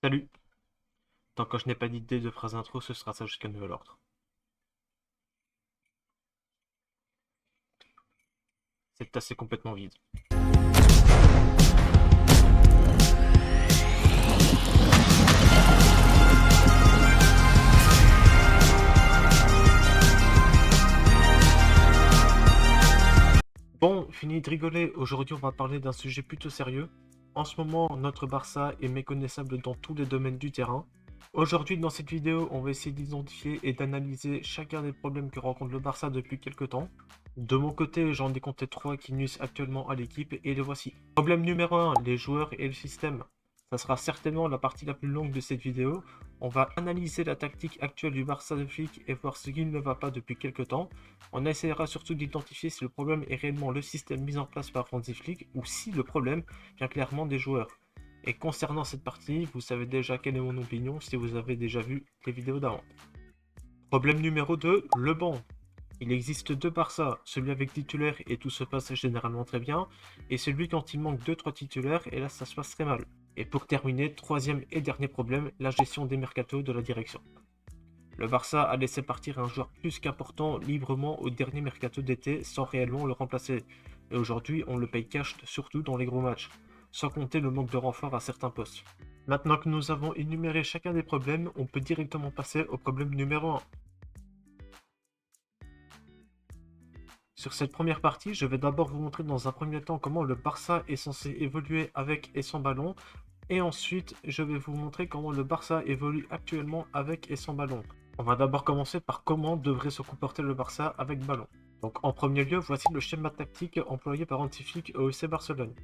Salut! Tant que je n'ai pas d'idée de phrase intro, ce sera ça jusqu'à nouvel ordre. Cette tasse est complètement vide. Bon, fini de rigoler, aujourd'hui on va parler d'un sujet plutôt sérieux. En ce moment, notre Barça est méconnaissable dans tous les domaines du terrain. Aujourd'hui, dans cette vidéo, on va essayer d'identifier et d'analyser chacun des problèmes que rencontre le Barça depuis quelques temps. De mon côté, j'en ai compté 3 qui nuisent actuellement à l'équipe et les voici. Problème numéro 1, les joueurs et le système. Ça sera certainement la partie la plus longue de cette vidéo. On va analyser la tactique actuelle du Barça de Flick et voir ce qui ne va pas depuis quelques temps. On essaiera surtout d'identifier si le problème est réellement le système mis en place par Hansi Flick ou si le problème vient clairement des joueurs. Et concernant cette partie, vous savez déjà quelle est mon opinion si vous avez déjà vu les vidéos d'avant. Problème numéro 2, le banc. Il existe deux Barça, celui avec titulaire et tout se passe généralement très bien, et celui quand il manque 2-3 titulaires et là ça se passe très mal. Et pour terminer, troisième et dernier problème, la gestion des mercatos de la direction. Le Barça a laissé partir un joueur plus qu'important librement au dernier mercato d'été sans réellement le remplacer. Et aujourd'hui, on le paye cash surtout dans les gros matchs, sans compter le manque de renfort à certains postes. Maintenant que nous avons énuméré chacun des problèmes, on peut directement passer au problème numéro 1. Sur cette première partie, je vais d'abord vous montrer dans un premier temps comment le Barça est censé évoluer avec et sans ballon, et ensuite je vais vous montrer comment le Barça évolue actuellement avec et sans ballon. On va d'abord commencer par comment devrait se comporter le Barça avec ballon. Donc en premier lieu, voici le schéma tactique employé par Hansi Flick au FC Barcelone.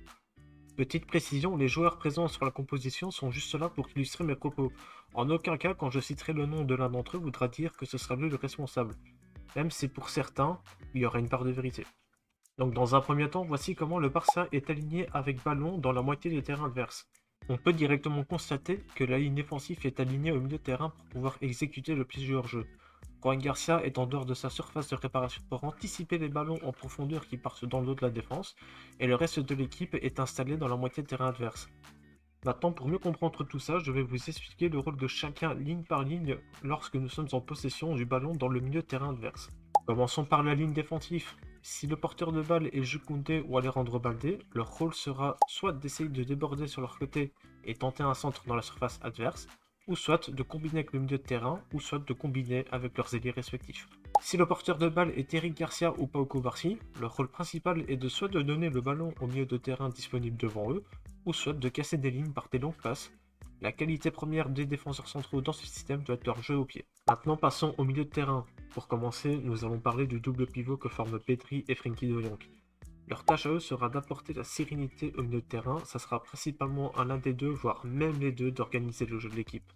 Petite précision, les joueurs présents sur la composition sont juste là pour illustrer mes propos. En aucun cas, quand je citerai le nom de l'un d'entre eux, voudra dire que ce sera lui le responsable. Même si pour certains, il y aura une part de vérité. Donc dans un premier temps, voici comment le Barça est aligné avec ballon dans la moitié des terrains adverses. On peut directement constater que la ligne défensive est alignée au milieu de terrain pour pouvoir exécuter le plusieurs jeux. Juan Garcia est en dehors de sa surface de réparation pour anticiper les ballons en profondeur qui partent dans le dos de la défense, et le reste de l'équipe est installé dans la moitié de terrain adverse. Maintenant, pour mieux comprendre tout ça, je vais vous expliquer le rôle de chacun ligne par ligne lorsque nous sommes en possession du ballon dans le milieu de terrain adverse. Commençons par la ligne défensive. Si le porteur de balle est Jukoundé ou Alejandro Balde, leur rôle sera soit d'essayer de déborder sur leur côté et tenter un centre dans la surface adverse, ou soit de combiner avec le milieu de terrain, ou soit de combiner avec leurs ailiers respectifs. Si le porteur de balle est Eric Garcia ou Pau Cubarsí, leur rôle principal est de soit de donner le ballon au milieu de terrain disponible devant eux, ou soit de casser des lignes par des longues passes. La qualité première des défenseurs centraux dans ce système doit être leur jeu au pied. Maintenant passons au milieu de terrain. Pour commencer, nous allons parler du double pivot que forment Pedri et Frenkie de Jong. Leur tâche à eux sera d'apporter la sérénité au milieu de terrain, ça sera principalement à l'un des deux, voire même les deux, d'organiser le jeu de l'équipe.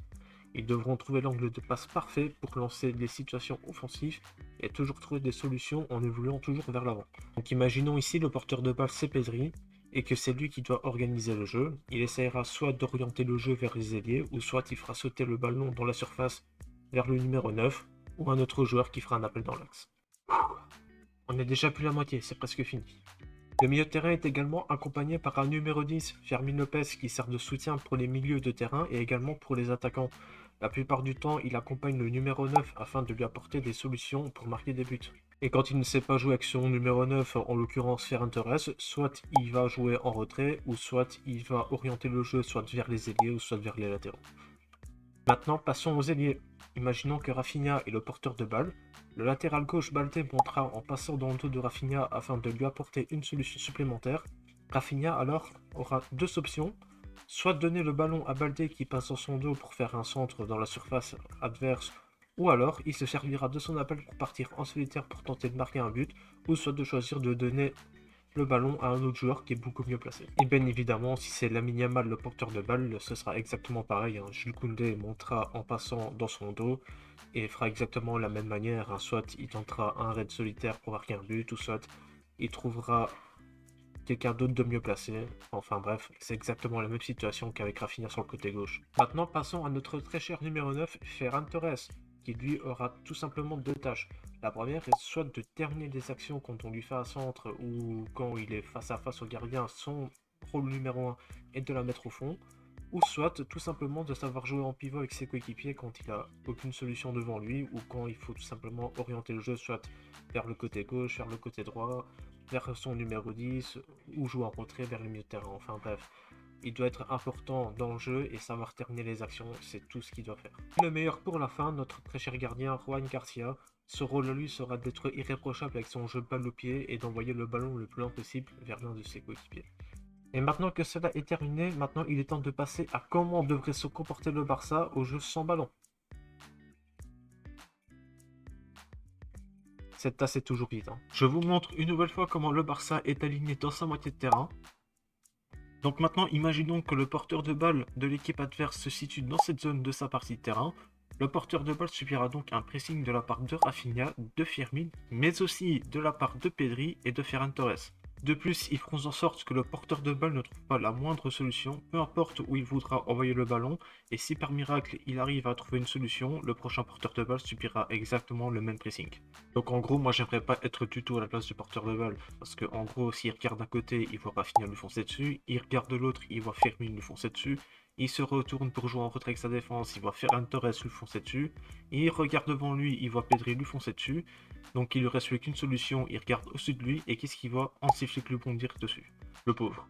Ils devront trouver l'angle de passe parfait pour lancer les situations offensives et toujours trouver des solutions en évoluant toujours vers l'avant. Donc imaginons ici le porteur de balle c'est Pedri, et que c'est lui qui doit organiser le jeu. Il essaiera soit d'orienter le jeu vers les ailiers, ou soit il fera sauter le ballon dans la surface vers le numéro 9, ou un autre joueur qui fera un appel dans l'axe. On est déjà plus la moitié, c'est presque fini. Le milieu de terrain est également accompagné par un numéro 10, Fermin Lopez, qui sert de soutien pour les milieux de terrain et également pour les attaquants. La plupart du temps, il accompagne le numéro 9 afin de lui apporter des solutions pour marquer des buts. Et quand il ne sait pas jouer avec son numéro 9, en l'occurrence Ferran Torres, soit il va jouer en retrait, ou soit il va orienter le jeu soit vers les ailiers, ou soit vers les latéraux. Maintenant, passons aux ailiers. Imaginons que Rafinha est le porteur de balle. Le latéral gauche Balde montera en passant dans le dos de Rafinha afin de lui apporter une solution supplémentaire. Rafinha alors aura deux options, soit donner le ballon à Balde qui passe dans son dos pour faire un centre dans la surface adverse, ou alors il se servira de son appel pour partir en solitaire pour tenter de marquer un but, ou soit de choisir de donner le ballon à un autre joueur qui est beaucoup mieux placé. Et bien évidemment, si c'est Lamine Yamal le porteur de balle, ce sera exactement pareil. Jules Koundé montera en passant dans son dos et fera exactement la même manière. Soit il tentera un raid solitaire pour marquer un but, ou soit il trouvera quelqu'un d'autre de mieux placé. Enfin bref, c'est exactement la même situation qu'avec Rafinha sur le côté gauche. Maintenant, passons à notre très cher numéro 9, Ferran Torres, qui lui aura tout simplement deux tâches. La première est soit de terminer des actions quand on lui fait un centre ou quand il est face à face au gardien, son rôle numéro 1 est de la mettre au fond, ou soit tout simplement de savoir jouer en pivot avec ses coéquipiers quand il a aucune solution devant lui ou quand il faut tout simplement orienter le jeu soit vers le côté gauche, vers le côté droit, vers son numéro 10 ou jouer en retrait vers le milieu de terrain. Enfin bref, il doit être important dans le jeu et savoir terminer les actions, c'est tout ce qu'il doit faire. Le meilleur pour la fin, notre très cher gardien Juan Garcia. Ce rôle à lui sera d'être irréprochable avec son jeu balle au pied et d'envoyer le ballon le plus loin possible vers l'un de ses coéquipiers. Et maintenant que cela est terminé, maintenant il est temps de passer à comment devrait se comporter le Barça au jeu sans ballon. Cette tasse est toujours vide. Je vous montre une nouvelle fois comment le Barça est aligné dans sa moitié de terrain. Donc maintenant, imaginons que le porteur de balle de l'équipe adverse se situe dans cette zone de sa partie de terrain. Le porteur de balle subira donc un pressing de la part de Rafinha, de Firmine, mais aussi de la part de Pedri et de Ferran Torres. De plus, ils feront en sorte que le porteur de balle ne trouve pas la moindre solution, peu importe où il voudra envoyer le ballon, et si par miracle il arrive à trouver une solution, le prochain porteur de balle subira exactement le même pressing. Donc en gros, moi j'aimerais pas être du tout à la place du porteur de balle, parce que en gros, s'il regarde d'un côté, il voit Rafinha lui foncer dessus, il regarde de l'autre, il voit Firmine lui foncer dessus, il se retourne pour jouer en retrait avec sa défense, il voit Ferran Torres lui foncer dessus, il regarde devant lui, il voit Pedri lui foncer dessus, donc il lui reste plus qu'une solution, il regarde au-dessus de lui, et qu'est-ce qu'il voit? Hansi Flick lui bondir dessus. Le pauvre.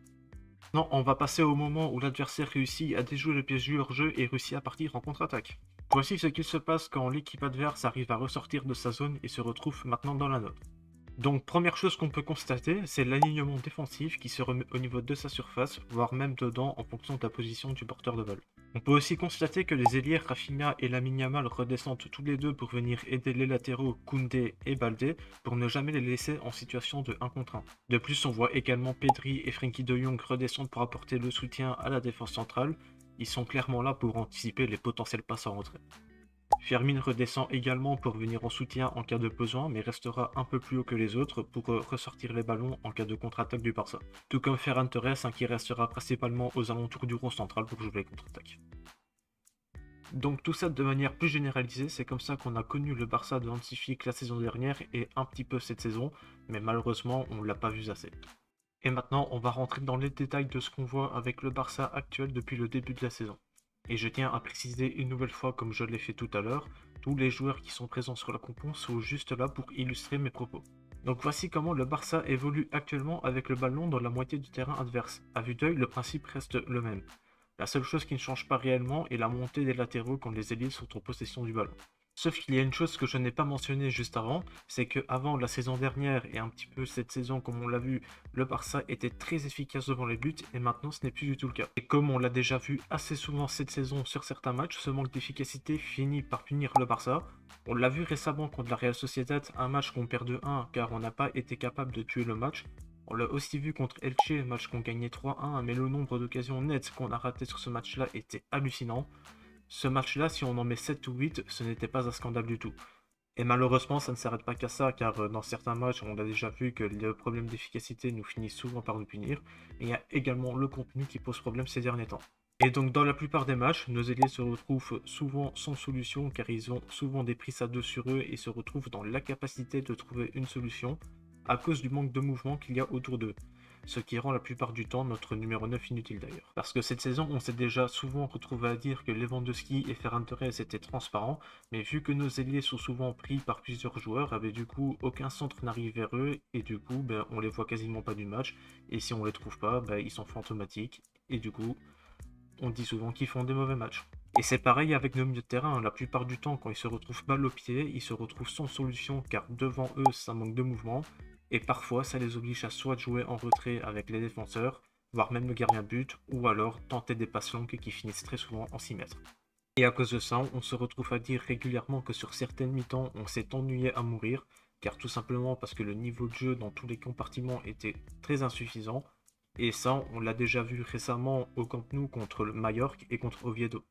Non, on va passer au moment où l'adversaire réussit à déjouer le piège du hors-jeu et réussit à partir en contre-attaque. Voici ce qu'il se passe quand l'équipe adverse arrive à ressortir de sa zone et se retrouve maintenant dans la nôtre. Donc première chose qu'on peut constater, c'est l'alignement défensif qui se remet au niveau de sa surface, voire même dedans en fonction de la position du porteur de balle. On peut aussi constater que les ailiers Rafinha et Lamine Yamal redescendent tous les deux pour venir aider les latéraux Koundé et Baldé pour ne jamais les laisser en situation de 1 contre 1. De plus, on voit également Pedri et Frenkie de Jong redescendre pour apporter le soutien à la défense centrale. Ils sont clairement là pour anticiper les potentiels passes en retrait. Firmine redescend également pour venir en soutien en cas de besoin, mais restera un peu plus haut que les autres pour ressortir les ballons en cas de contre-attaque du Barça. Tout comme Ferran Torres, qui restera principalement aux alentours du rond central pour jouer les contre-attaques. Donc tout ça de manière plus généralisée, c'est comme ça qu'on a connu le Barça de Hansi Flick la saison dernière et un petit peu cette saison, mais malheureusement on ne l'a pas vu assez. Et maintenant on va rentrer dans les détails de ce qu'on voit avec le Barça actuel depuis le début de la saison. Et je tiens à préciser une nouvelle fois, comme je l'ai fait tout à l'heure, tous les joueurs qui sont présents sur la compo sont juste là pour illustrer mes propos. Donc voici comment le Barça évolue actuellement avec le ballon dans la moitié du terrain adverse. À vue d'œil, le principe reste le même. La seule chose qui ne change pas réellement est la montée des latéraux quand les ailiers sont en possession du ballon. Sauf qu'il y a une chose que je n'ai pas mentionnée juste avant, c'est que avant la saison dernière et un petit peu cette saison comme on l'a vu, le Barça était très efficace devant les buts et maintenant ce n'est plus du tout le cas. Et comme on l'a déjà vu assez souvent cette saison sur certains matchs, ce manque d'efficacité finit par punir le Barça. On l'a vu récemment contre la Real Sociedad, un match qu'on perd de 1 car on n'a pas été capable de tuer le match. On l'a aussi vu contre Elche, match qu'on gagnait 3-1, mais le nombre d'occasions nettes qu'on a ratées sur ce match-là était hallucinant. Ce match-là, si on en met 7 ou 8, ce n'était pas un scandale du tout. Et malheureusement, ça ne s'arrête pas qu'à ça, car dans certains matchs, on a déjà vu que les problèmes d'efficacité nous finissent souvent par nous punir, et il y a également le contenu qui pose problème ces derniers temps. Et donc dans la plupart des matchs, nos ailiers se retrouvent souvent sans solution, car ils ont souvent des prises à deux sur eux et se retrouvent dans l'incapacité de trouver une solution, à cause du manque de mouvement qu'il y a autour d'eux. Ce qui rend la plupart du temps notre numéro 9 inutile d'ailleurs. Parce que cette saison, on s'est déjà souvent retrouvé à dire que Lewandowski et Ferran Torres étaient transparents, mais vu que nos ailiers sont souvent pris par plusieurs joueurs, du coup aucun centre n'arrive vers eux, et du coup on les voit quasiment pas du match, et si on les trouve pas, ils sont fantomatiques, et du coup on dit souvent qu'ils font des mauvais matchs. Et c'est pareil avec nos milieux de terrain, la plupart du temps quand ils se retrouvent balle au pied, ils se retrouvent sans solution car devant eux ça manque de mouvement, et parfois ça les oblige à soit jouer en retrait avec les défenseurs, voire même le gardien de but, ou alors tenter des passes longues qui finissent très souvent en 6 mètres. Et à cause de ça, on se retrouve à dire régulièrement que sur certaines mi-temps, on s'est ennuyé à mourir, car tout simplement parce que le niveau de jeu dans tous les compartiments était très insuffisant, et ça, on l'a déjà vu récemment au Camp Nou contre le Mallorca et contre Oviedo.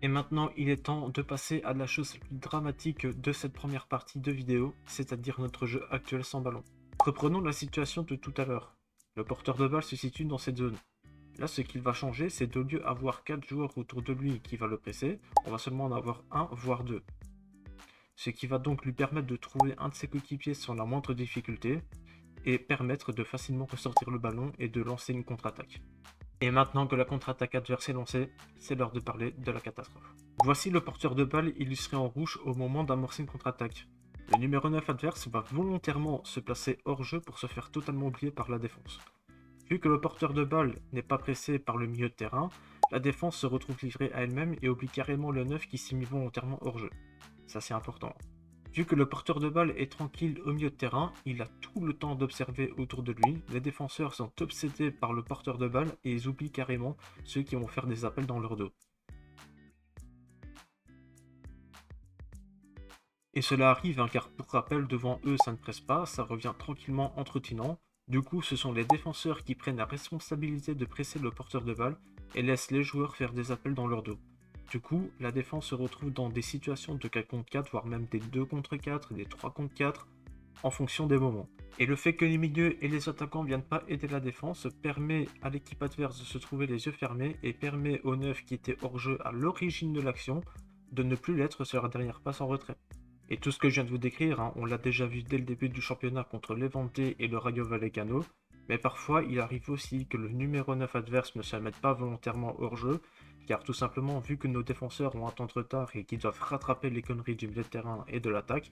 Et maintenant, il est temps de passer à la chose la plus dramatique de cette première partie de vidéo, c'est-à-dire notre jeu actuel sans ballon. Reprenons la situation de tout à l'heure. Le porteur de balle se situe dans cette zone. Là, ce qu'il va changer, c'est de lieu avoir 4 joueurs autour de lui qui va le presser, on va seulement en avoir 1, voire 2. Ce qui va donc lui permettre de trouver un de ses coéquipiers sans la moindre difficulté, et permettre de facilement ressortir le ballon et de lancer une contre-attaque. Et maintenant que la contre-attaque adverse est lancée, c'est l'heure de parler de la catastrophe. Voici le porteur de balle illustré en rouge au moment d'amorcer une contre-attaque. Le numéro 9 adverse va volontairement se placer hors jeu pour se faire totalement oublier par la défense. Vu que le porteur de balle n'est pas pressé par le milieu de terrain, la défense se retrouve livrée à elle-même et oublie carrément le 9 qui s'est mis volontairement hors jeu. Ça c'est important. Vu que le porteur de balle est tranquille au milieu de terrain, il a tout le temps d'observer autour de lui. Les défenseurs sont obsédés par le porteur de balle et ils oublient carrément ceux qui vont faire des appels dans leur dos. Et cela arrive car pour rappel, devant eux ça ne presse pas, ça revient tranquillement entre tinants. Du coup, ce sont les défenseurs qui prennent la responsabilité de presser le porteur de balle et laissent les joueurs faire des appels dans leur dos. Du coup, la défense se retrouve dans des situations de 4 contre 4, voire même des 2 contre 4, des 3 contre 4, en fonction des moments. Et le fait que les milieux et les attaquants viennent pas aider la défense permet à l'équipe adverse de se trouver les yeux fermés et permet aux 9 qui étaient hors jeu à l'origine de l'action de ne plus l'être sur la dernière passe en retrait. Et tout ce que je viens de vous décrire, on l'a déjà vu dès le début du championnat contre Levante et le Rayo Vallecano, mais parfois il arrive aussi que le numéro 9 adverse ne se mette pas volontairement hors jeu, car tout simplement vu que nos défenseurs ont un temps de retard et qu'ils doivent rattraper les conneries du milieu de terrain et de l'attaque,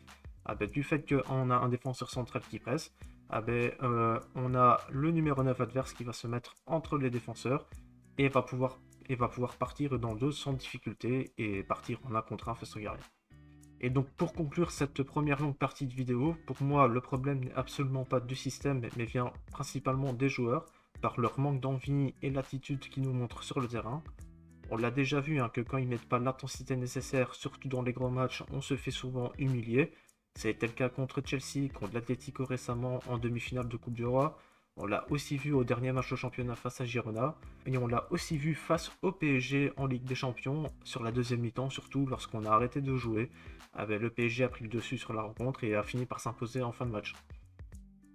du fait qu'on a un défenseur central qui presse, on a le numéro 9 adverse qui va se mettre entre les défenseurs et va pouvoir partir dans le dos sans difficulté et partir en 1 contre 1 face au gardien. Et donc pour conclure cette première longue partie de vidéo, pour moi le problème n'est absolument pas du système mais vient principalement des joueurs par leur manque d'envie et l'attitude qu'ils nous montrent sur le terrain. On l'a déjà vu que quand ils mettent pas l'intensité nécessaire, surtout dans les grands matchs, on se fait souvent humilier. Ça a été le cas contre Chelsea, contre l'Atlético récemment en demi-finale de Coupe du Roi. On l'a aussi vu au dernier match de championnat face à Girona. Et on l'a aussi vu face au PSG en Ligue des Champions, sur la deuxième mi-temps, surtout lorsqu'on a arrêté de jouer. Le PSG a pris le dessus sur la rencontre et a fini par s'imposer en fin de match.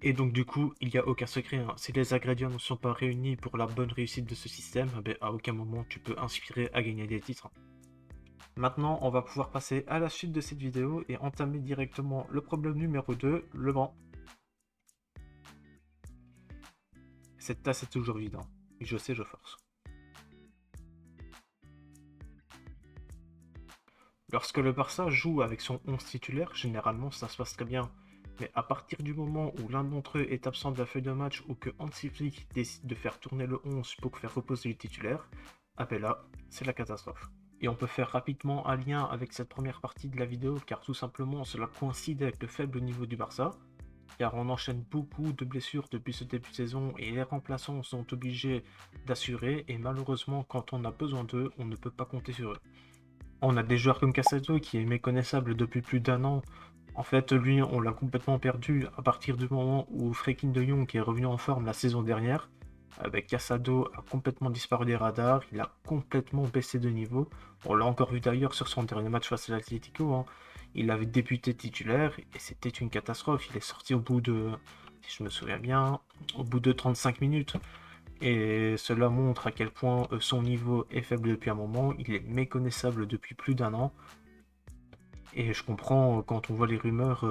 Et donc du coup, il n'y a aucun secret, si les ingrédients ne sont pas réunis pour la bonne réussite de ce système, à aucun moment tu peux inspirer à gagner des titres. Maintenant, on va pouvoir passer à la suite de cette vidéo et entamer directement le problème numéro 2, le banc. Cette tasse est toujours vide, et je sais, je force. Lorsque le Barça joue avec son 11 titulaire, généralement ça se passe très bien. Mais à partir du moment où l'un d'entre eux est absent de la feuille de match ou que Hansi Flick décide de faire tourner le 11 pour faire reposer les titulaires, là, c'est la catastrophe. Et on peut faire rapidement un lien avec cette première partie de la vidéo car tout simplement cela coïncide avec le faible niveau du Barça, car on enchaîne beaucoup de blessures depuis ce début de saison et les remplaçants sont obligés d'assurer et malheureusement quand on a besoin d'eux, on ne peut pas compter sur eux. On a des joueurs comme Casado qui est méconnaissable depuis plus d'1 an. En fait, lui, on l'a complètement perdu à partir du moment où Frenkie de Jong qui est revenu en forme la saison dernière. Casado a complètement disparu des radars, il a complètement baissé de niveau. On l'a encore vu d'ailleurs sur son dernier match face à l'Atlético. Il avait débuté titulaire et c'était une catastrophe. Il est sorti au bout de, si je me souviens bien, au bout de 35 minutes. Et cela montre à quel point son niveau est faible depuis un moment. Il est méconnaissable depuis plus d'1 an. Et je comprends quand on voit les rumeurs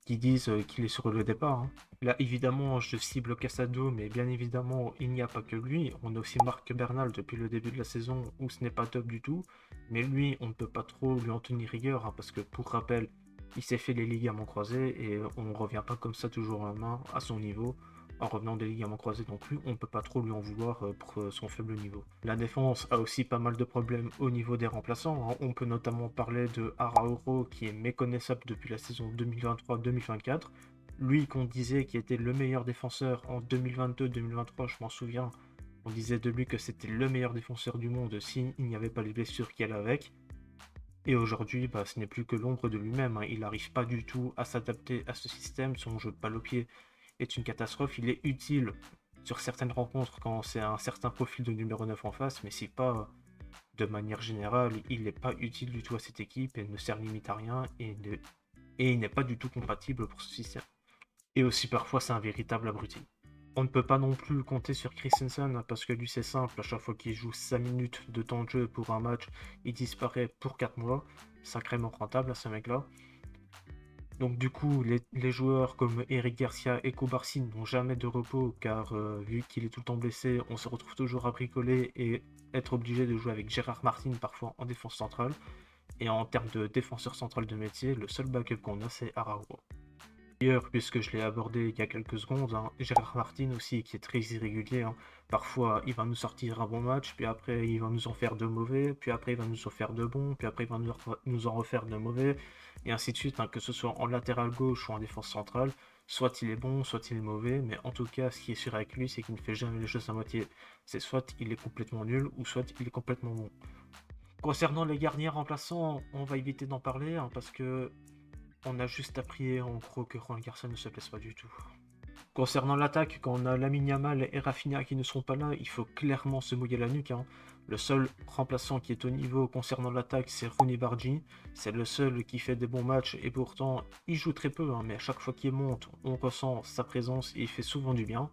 qui disent qu'il est sur le départ. Là, évidemment, je cible Casado, mais bien évidemment, il n'y a pas que lui. On a aussi Marc Bernal depuis le début de la saison où ce n'est pas top du tout. Mais lui, on ne peut pas trop lui en tenir rigueur parce que, pour rappel, il s'est fait les ligaments croisés et on ne revient pas comme ça toujours en main à son niveau en revenant des ligaments croisés non plus, on ne peut pas trop lui en vouloir pour son faible niveau. La défense a aussi pas mal de problèmes au niveau des remplaçants. On peut notamment parler de Araujo qui est méconnaissable depuis la saison 2023-2024. Lui qu'on disait qui était le meilleur défenseur en 2022-2023, je m'en souviens, on disait de lui que c'était le meilleur défenseur du monde s'il n'y avait pas les blessures qu'il a avec. Et aujourd'hui, ce n'est plus que l'ombre de lui-même. Il n'arrive pas du tout à s'adapter à ce système. Son jeu de balle au pied est une catastrophe. Il est utile sur certaines rencontres quand c'est un certain profil de numéro 9 en face, mais si pas, de manière générale, il n'est pas utile du tout à cette équipe et ne sert limite à rien et il n'est pas du tout compatible pour ce système. Et aussi parfois c'est un véritable abruti. On ne peut pas non plus compter sur Christensen parce que lui c'est simple, à chaque fois qu'il joue 5 minutes de temps de jeu pour un match, il disparaît pour 4 mois. Sacrément rentable à ce mec-là. Donc du coup, les joueurs comme Eric Garcia et Kobarsi n'ont jamais de repos car vu qu'il est tout le temps blessé, on se retrouve toujours à bricoler et être obligé de jouer avec Gérard Martin parfois en défense centrale. Et en termes de défenseur central de métier, le seul backup qu'on a, c'est Araujo. D'ailleurs, puisque je l'ai abordé il y a quelques secondes, hein, Gérard Martin aussi, qui est très irrégulier. Hein. Parfois, il va nous sortir un bon match, puis après, il va nous en faire de mauvais, puis après, il va nous en faire de bons, puis après, il va nous en refaire de mauvais, et ainsi de suite, hein, que ce soit en latéral gauche ou en défense centrale. Soit il est bon, soit il est mauvais, mais en tout cas, ce qui est sûr avec lui, c'est qu'il ne fait jamais les choses à moitié. C'est soit il est complètement nul, ou soit il est complètement bon. Concernant les gardiens remplaçants, on va éviter d'en parler, hein, parce que on a juste à prier en gros que Juan Garcia ne se blesse pas du tout. Concernant l'attaque, quand on a Lamine Yamal et Rafinha qui ne sont pas là, il faut clairement se mouiller la nuque. Hein. Le seul remplaçant qui est au niveau concernant l'attaque, c'est Rooney Bargi. C'est le seul qui fait des bons matchs et pourtant il joue très peu, hein, mais à chaque fois qu'il monte, on ressent sa présence et il fait souvent du bien.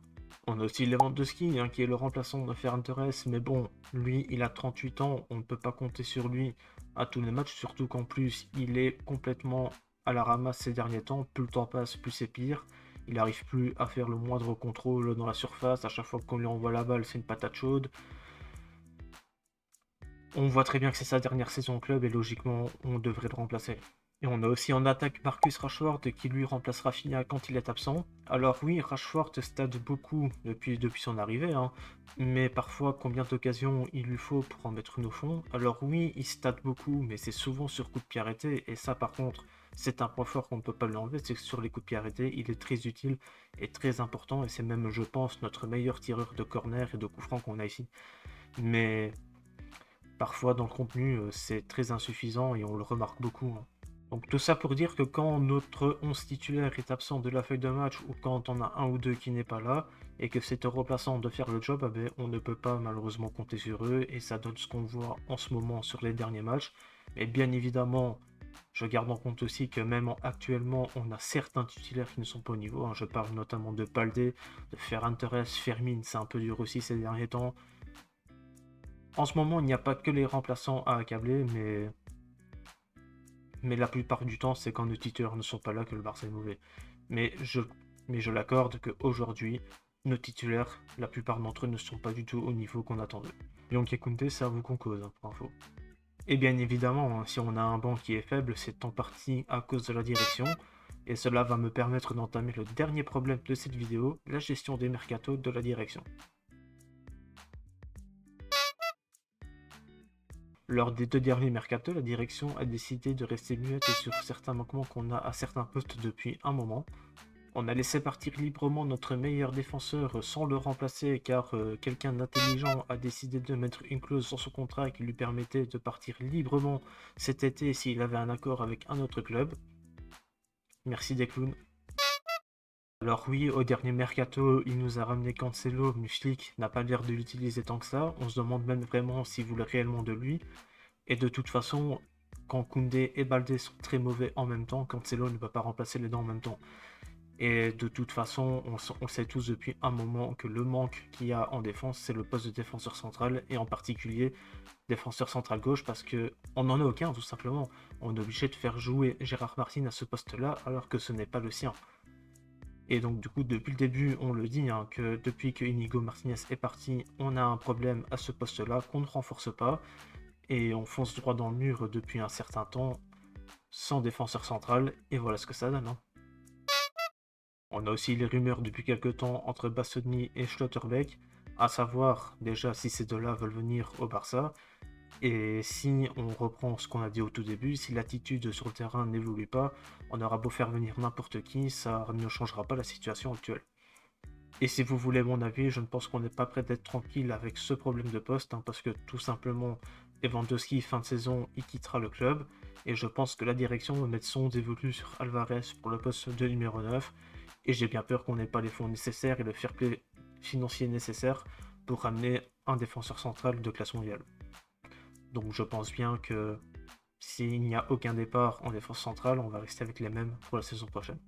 On a aussi Lewandowski, hein, qui est le remplaçant de Ferran Torres, mais bon, lui, il a 38 ans, on ne peut pas compter sur lui à tous les matchs, surtout qu'en plus, il est complètement à la ramasse ces derniers temps. Plus le temps passe, plus c'est pire. Il n'arrive plus à faire le moindre contrôle dans la surface. À chaque fois qu'on lui envoie la balle, c'est une patate chaude. On voit très bien que c'est sa dernière saison au club et logiquement, on devrait le remplacer. Et on a aussi en attaque Marcus Rashford qui lui remplace Rafinha quand il est absent. Alors oui, Rashford stade beaucoup depuis son arrivée, hein, mais parfois combien d'occasions il lui faut pour en mettre une au fond. Alors oui, il stade beaucoup, mais c'est souvent sur coup de pied arrêté, et ça par contre, c'est un point fort qu'on ne peut pas lui enlever, c'est que sur les coups de pied arrêtés, il est très utile et très important, et c'est même, je pense, notre meilleur tireur de corner et de coup franc qu'on a ici. Mais parfois dans le contenu, c'est très insuffisant et on le remarque beaucoup. Hein. Donc tout ça pour dire que quand notre 11 titulaire est absent de la feuille de match ou quand on a un ou deux qui n'est pas là et que c'est au remplaçant de faire le job, eh ben, on ne peut pas malheureusement compter sur eux et ça donne ce qu'on voit en ce moment sur les derniers matchs. Mais bien évidemment, je garde en compte aussi que même actuellement, on a certains titulaires qui ne sont pas au niveau. Hein. Je parle notamment de Baldé, de Ferran Torres, Fermin, c'est un peu dur aussi ces derniers temps. En ce moment, il n'y a pas que les remplaçants à accabler, mais la plupart du temps, c'est quand nos titulaires ne sont pas là que le Barça est mauvais. Mais je l'accorde qu'aujourd'hui, nos titulaires, la plupart d'entre eux ne sont pas du tout au niveau qu'on attendait. Bianchi Kounté, c'est à vous qu'on cause, hein, pour info. Et bien évidemment, hein, si on a un banc qui est faible, c'est en partie à cause de la direction, et cela va me permettre d'entamer le dernier problème de cette vidéo, la gestion des mercatos de la direction. Lors des 2 derniers mercatos, la direction a décidé de rester muette sur certains manquements qu'on a à certains postes depuis un moment. On a laissé partir librement notre meilleur défenseur sans le remplacer car quelqu'un d'intelligent a décidé de mettre une clause sur son contrat qui lui permettait de partir librement cet été s'il avait un accord avec un autre club. Merci des clowns. Alors oui, au dernier mercato, il nous a ramené Cancelo, mais Flick n'a pas l'air de l'utiliser tant que ça. On se demande même vraiment s'il voulait réellement de lui. Et de toute façon, quand Koundé et Baldé sont très mauvais en même temps, Cancelo ne peut pas remplacer les deux en même temps. Et de toute façon, on sait tous depuis un moment que le manque qu'il y a en défense, c'est le poste de défenseur central, et en particulier défenseur central gauche, parce qu'on n'en a aucun tout simplement. On est obligé de faire jouer Gérard Martin à ce poste-là, alors que ce n'est pas le sien. Et donc du coup, depuis le début, on le dit, hein, que depuis que Inigo Martinez est parti, on a un problème à ce poste-là qu'on ne renforce pas, et on fonce droit dans le mur depuis un certain temps, sans défenseur central, et voilà ce que ça donne. Hein. On a aussi les rumeurs depuis quelques temps entre Bastoni et Schlotterbeck, à savoir déjà si ces deux-là veulent venir au Barça, et si on reprend ce qu'on a dit au tout début, si l'attitude sur le terrain n'évolue pas, on aura beau faire venir n'importe qui, ça ne changera pas la situation actuelle. Et si vous voulez mon avis, je ne pense qu'on n'est pas prêt d'être tranquille avec ce problème de poste, hein, parce que tout simplement, Lewandowski, fin de saison, il quittera le club, et je pense que la direction va mettre son dévolu sur Alvarez pour le poste de numéro 9, et j'ai bien peur qu'on n'ait pas les fonds nécessaires et le fair play financier nécessaire pour ramener un défenseur central de classe mondiale. Donc je pense bien que s'il n'y a aucun départ en défense centrale, on va rester avec les mêmes pour la saison prochaine.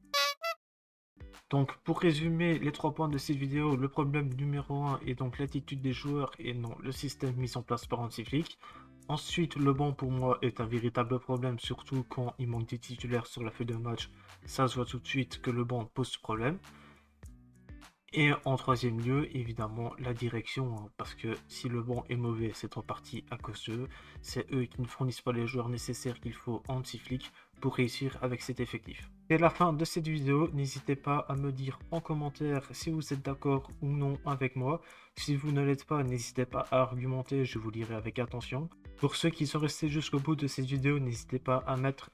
Donc pour résumer les 3 points de cette vidéo, le problème numéro 1 est donc l'attitude des joueurs et non le système mis en place par Hansi Flick. Ensuite, le banc pour moi est un véritable problème, surtout quand il manque des titulaires sur la feuille de match. Ça se voit tout de suite que le banc pose problème. Et en troisième lieu, évidemment, la direction, hein, parce que si le banc est mauvais, c'est en partie à cause d'eux. C'est eux qui ne fournissent pas les joueurs nécessaires qu'il faut en petit-flic pour réussir avec cet effectif. C'est la fin de cette vidéo, n'hésitez pas à me dire en commentaire si vous êtes d'accord ou non avec moi. Si vous ne l'êtes pas, n'hésitez pas à argumenter, je vous lirai avec attention. Pour ceux qui sont restés jusqu'au bout de cette vidéo, n'hésitez pas à mettre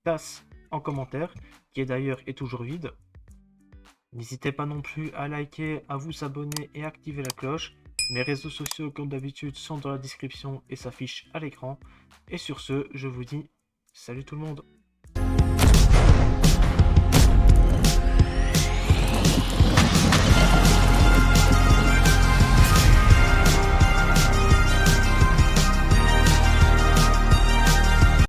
tasse en commentaire, qui d'ailleurs est toujours vide. N'hésitez pas non plus à liker, à vous abonner et activer la cloche. Mes réseaux sociaux, comme d'habitude, sont dans la description et s'affichent à l'écran. Et sur ce, je vous dis salut tout le monde!